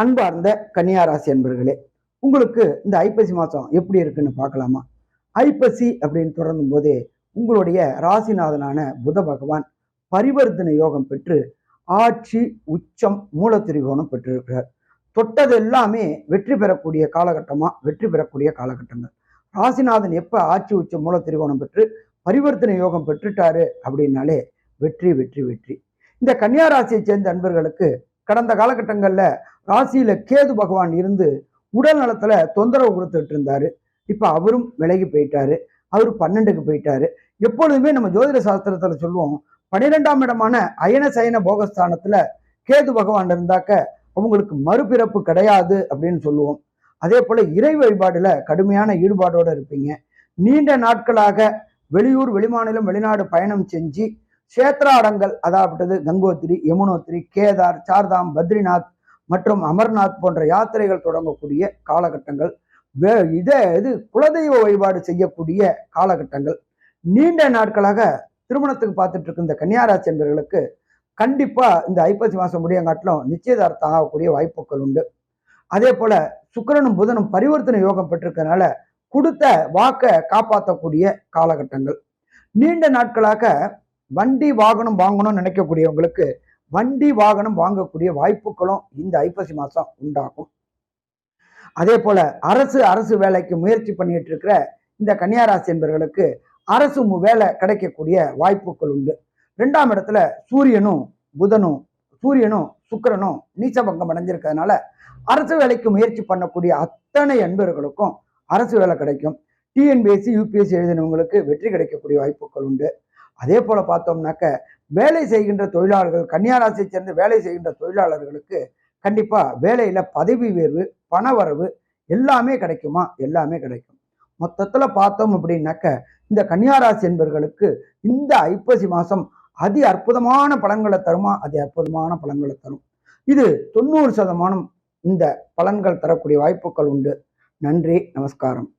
அன்பார்ந்த கன்னியாராசி அன்பர்களே, உங்களுக்கு இந்த ஐப்பசி மாசம் எப்படி இருக்குன்னு பார்க்கலாமா? ஐப்பசி அப்படின்னு தொடங்கும் போதே உங்களுடைய ராசிநாதனான புத பகவான் பரிவர்த்தனை யோகம் பெற்று ஆட்சி உச்சம் மூலத்திரிகோணம் பெற்றிருக்கிறார். தொட்டது எல்லாமே வெற்றி பெறக்கூடிய காலகட்டமா, வெற்றி பெறக்கூடிய காலகட்டங்கள். ராசிநாதன் எப்ப ஆட்சி உச்சம் மூலத்திரிகோணம் பெற்று பரிவர்த்தனை யோகம் பெற்றுட்டாரு அப்படின்னாலே வெற்றி வெற்றி வெற்றி. இந்த கன்னியாராசியை சேர்ந்த அன்பர்களுக்கு கடந்த காலகட்டங்கள்ல ராசியில கேது பகவான் இருந்து உடல் நலத்துல தொந்தரவு கொடுத்துட்டு இருந்தாரு. இப்ப அவரும் விலகி போயிட்டாரு. அவரு 12க்கு போயிட்டாரு. எப்பொழுதுமே நம்ம ஜோதிட சாஸ்திரத்துல சொல்லுவோம், 12ஆம் இடமான அயன சயன போகஸ்தானத்துல கேது பகவான் இருந்தாக்க அவங்களுக்கு மறுபிறப்பு கிடையாது அப்படின்னு சொல்லுவோம். அதே போல இறை வழிபாடுல கடுமையான ஈடுபாடோட இருப்பீங்க. நீண்ட நாட்களாக வெளியூர் வெளிமாநிலம் வெளிநாடு பயணம் செஞ்சு கஷேத்ராடங்கள், அதாவது கங்கோத்திரி, யமுனோத்திரி, கேதார், சார்தாம், பத்ரிநாத் மற்றும் அமர்நாத் போன்ற யாத்திரைகள் தொடங்கக்கூடிய காலகட்டங்கள், இது குலதெய்வ வழிபாடு செய்யக்கூடிய காலகட்டங்கள். நீண்ட நாட்களாக திருமணத்துக்கு பார்த்துட்டு இருக்க இந்த கன்னியாராசி என்பவர்களுக்கு கண்டிப்பா இந்த ஐப்பசி மாசம் முடியங்காட்டிலும் நிச்சயதார்த்தம் ஆகக்கூடிய வாய்ப்புகள் உண்டு. அதே போல சுக்கிரனும் புதனும் பரிவர்த்தனை யோகம் பெற்றிருக்கனால கொடுத்த வாக்கை காப்பாற்றக்கூடிய காலகட்டங்கள். நீண்ட நாட்களாக வண்டி வாகனம் வாங்கணும்னு நினைக்கக்கூடியவங்களுக்கு வண்டி வாகனம் வாங்கக்கூடிய வாய்ப்புகளும் இந்த ஐப்பசி மாசம் உண்டாகும். அதே போல அரசு வேலைக்கு முயற்சி பண்ணிட்டு இருக்கிற இந்த கன்னியாராசி என்பவர்களுக்கு அரசு வேலை கிடைக்கக்கூடிய வாய்ப்புகள் உண்டு. 2ஆம் இடத்துல சூரியனும் சுக்கிரனும் நீச்சபங்கம் அடைஞ்சிருக்கிறதுனால அரசு வேலைக்கு முயற்சி பண்ணக்கூடிய அத்தனை அன்பர்களுக்கும் அரசு வேலை கிடைக்கும். டிஎன்பிஎஸ்சி யூபிஎஸ்சி எழுதினவங்களுக்கு வெற்றி கிடைக்கக்கூடிய வாய்ப்புகள் உண்டு. அதே போல பார்த்தோம்னாக்க வேலை செய்கின்ற தொழிலாளர்கள், கன்னியாராசியை சேர்ந்து வேலை செய்கின்ற தொழிலாளர்களுக்கு கண்டிப்பா வேலையில பதவி உயர்வு, பணவரவு எல்லாமே கிடைக்குமா? எல்லாமே கிடைக்கும். மொத்தத்துல பார்த்தோம் அப்படின்னாக்க இந்த கன்னியாராசி என்பவர்களுக்கு இந்த ஐப்பசி மாசம் அதி அற்புதமான பலன்களை தருமா? அதி அற்புதமான பலன்களை தரும். இது 90% இந்த பலன்கள் தரக்கூடிய வாய்ப்புகள் உண்டு. நன்றி, நமஸ்காரம்.